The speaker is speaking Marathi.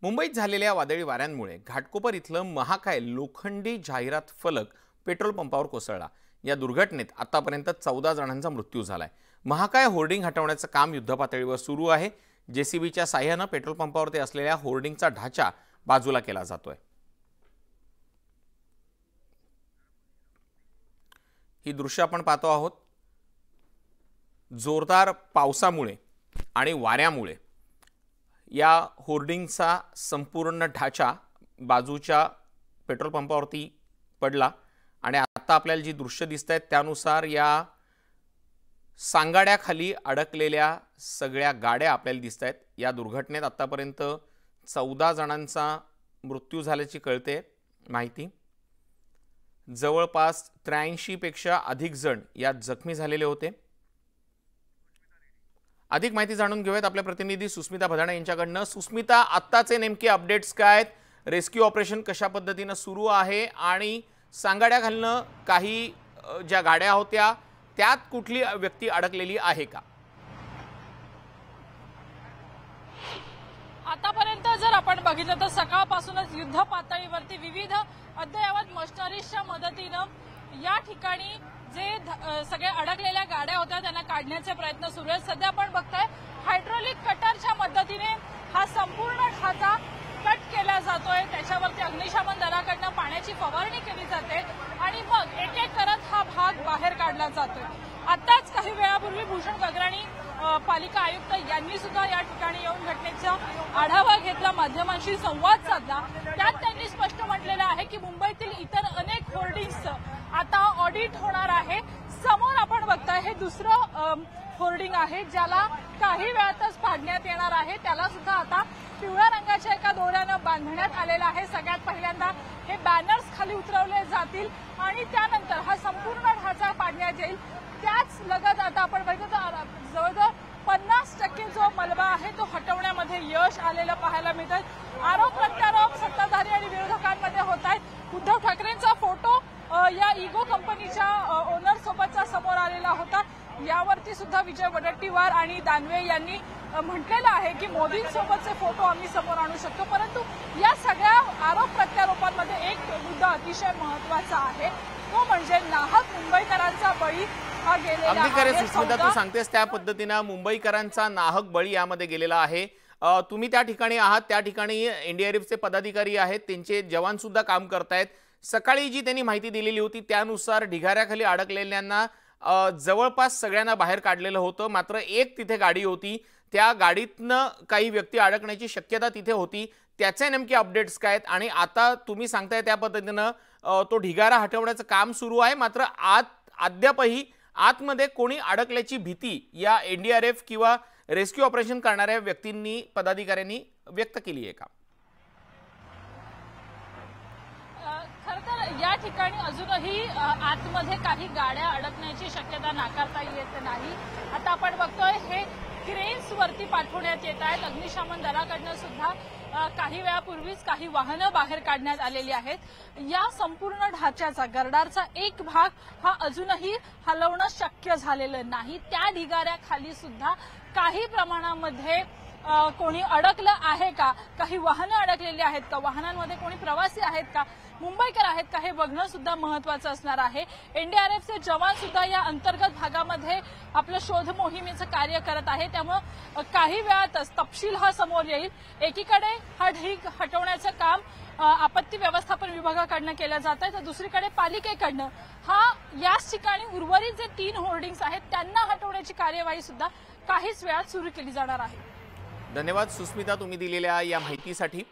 मुंबईत झालेल्या वादळी वाऱ्यांमुळे घाटकोपर इथलं महाकाय लोखंडी जाहिरात फलक पेट्रोल पंपावर कोसळला। या दुर्घटनेत आतापर्यंत 14 जणांचा मृत्यू झालाय। महाकाय होर्डिंग हटवण्याचं काम युद्धपातळीवर सुरू आहे। जेसीबीच्या साह्याने पेट्रोल पंपावरती असलेल्या होर्डिंगचा ढाचा बाजूला केला जातोय। ही दृश्य आपण पाहतो आहोत। जोरदार पावसामुळे आणि वाऱ्यामुळे या होर्डिंगचा संपूर्ण ढाचा बाजूच्या पेट्रोल पंपावरती पडला आणि आता आपल्याला जी दृश्य दिसतायत त्यानुसार या सांगाड्याखाली अडकलेल्या सगळ्या गाड्या आपल्याला दिसतायत। या दुर्घटनेत आतापर्यंत 14 जणांचा मृत्यू झाल्याची कळते माहिती। जवळपास 83 पेक्षा अधिक जण यात जखमी झालेले होते। अधिक माहिती जाणून घेऊयात आपल्या प्रतिनिधी सुस्मिता भदाणे यांच्याकडनं। सुस्मिता, आत्ताचे नेमके अपडेट्स काय आहेत? रेस्क्यू ऑपरेशन कशा पद्धतीने सुरू आहे आणि सांगाड्याखालनं काही ज्या गाड्या होत्या त्यात कुठली व्यक्ती अडकलेली आहे का? आतापर्यंत जर आपण बघितलं तर सकाळपासूनच युद्ध पातळीवरती विविध अद्ययावत मशिनरीजच्या मदतीने या ठिकाणी जे सगळे अडकलेल्या गाड्या होत्या त्यांना काढण्याचे प्रयत्न सुरू आहेत। सध्या आपण बघताय हायड्रोलिक कटरच्या मदतीने हा संपूर्ण ढाचा कट केला जातोय। त्याच्यावरती अग्निशमन दलाकडनं पाण्याची फवारणी केली जाते आणि मग एक एक करत हा भाग बाहेर काढला जातोय। आताच काही वेळापूर्वी भूषण गगराणी पालिका आयुक्त यांनी सुद्धा या ठिकाणी येऊन घटनेचा आढावा घेतला, माध्यमांशी संवाद साधला। त्यात त्यांनी स्पष्ट म्हटलेलं आहे की मुंबईतील इतर अनेक होर्डिंग्स आता ऑडिट होणार आहे। समोर आपण बघताय हे दुसरं होर्डिंग आहे ज्याला काही वेळातच पाडण्यात येणार आहे। त्याला सुद्धा आता पिवळ्या रंगाच्या एका दोऱ्यानं बांधण्यात आलेलं आहे। सगळ्यात पहिल्यांदा हे बॅनर्स खाली उतरवले जातील आणि त्यानंतर हा संपूर्ण ढाचा पाडण्यात येईल। त्याच लगत आता आपण बघितलं तर जवळजवळ 50% जो मलबा आहे तो हटवण्यामध्ये यश आलेलं पाहायला मिळतं। आरोप प्रत्यारोप सत्ताधारी आणि विरोधकांमध्ये होत आहेत। उद्धव ठाकरेंचा फोटो या इगो कंपनीच्या ओनर सोबतचा समोर आलेला होता। यावरती सुद्धा विजय वडेट्टीवार आणि दानवे यांनी म्हटलेलं आहे की मोदींसोबतचे फोटो आम्ही समोर आणू शकतो। परंतु या सगळ्या आरोप प्रत्यारोपांमध्ये एक मुद्दा अतिशय महत्त्वाचा आहे, तो म्हणजे नाहक मुंबईकरांचा बळी हा गेलेला आहे। अगदी खरं सुस्मिता, तू सांगतेस त्या पद्धतीने मुंबईकरांचा नाहक बळी यामध्ये गेलेला आहे। तुम्ही त्या ठिकाणी आहात, त्या ठिकाणी एनडीआरएफचे पदाधिकारी आहेत, त्यांचे जवान सुद्धा काम करतायत। सकाळी जी त्यांनी माहिती दिलेली होती त्यानुसार ढिगाऱ्याखाली अडकलेल्यांना जवळपास सगळ्यांना बाहेर काढलेलं होतं, मात्र एक तिथे गाडी होती, त्या गाडीतनं काही व्यक्ती अडकण्याची शक्यता तिथे होती। त्याचे नेमके अपडेट्स काय आहेत आणि आता तुम्ही सांगताय त्या पद्धतीनं तो ढिगारा हटवण्याचं काम सुरू आहे, मात्र अद्यापही आतमध्ये कोणी अडकल्याची भीती या एनडीआरएफ किंवा रेस्क्यू ऑपरेशन करणाऱ्या व्यक्तींनी पदाधिकाऱ्यांनी व्यक्त केली आहे का? खरं तर या ठिकाणी अजूनही आतमध्ये काही गाड्या अडकण्याची शक्यता नाकारता येत नाही। आता आपण बघतोय हे क्रेन्स वरती पाठवण्यात येत आहेत। अग्निशमन दलाकडनं सुद्धा काही वेळापूर्वीच काही वाहनं बाहेर काढण्यात आलेली आहेत। या संपूर्ण ढाच्याचा गर्डारचा एक भाग हा अजूनही हलवणं शक्य झालेलं नाही। त्या ढिगाऱ्याखाली सुद्धा काही प्रमाणामध्ये कोणी अडकलं आहे का, काही वाहनं अडकलेली आहेत का, वाहनांमध्ये कोणी प्रवासी आहेत का, मुंबईकर आहेत का, हे बघणं सुद्धा महत्त्वाचं असणार आहे। एनडीआरएफचे जवान सुद्धा या अंतर्गत भागामध्ये आपलं शोध मोहिमेचं कार्य करत आहे, त्यामुळे काही वेळातच तपशील हा समोर येईल। एकीकडे हा ढीग हटवण्याचं काम आपत्ती व्यवस्थापन विभागाकडनं केलं जात आहे, तर दुसरीकडे पालिकेकडनं हा याच ठिकाणी उर्वरित जे 3 होर्डिंग्स आहेत त्यांना हटवण्याची कार्यवाही सुद्धा काहीच वेळात सुरू केली जाणार आहे। धन्यवाद सुस्मिता, तुम्ही दिलेल्या या माहितीसाठी।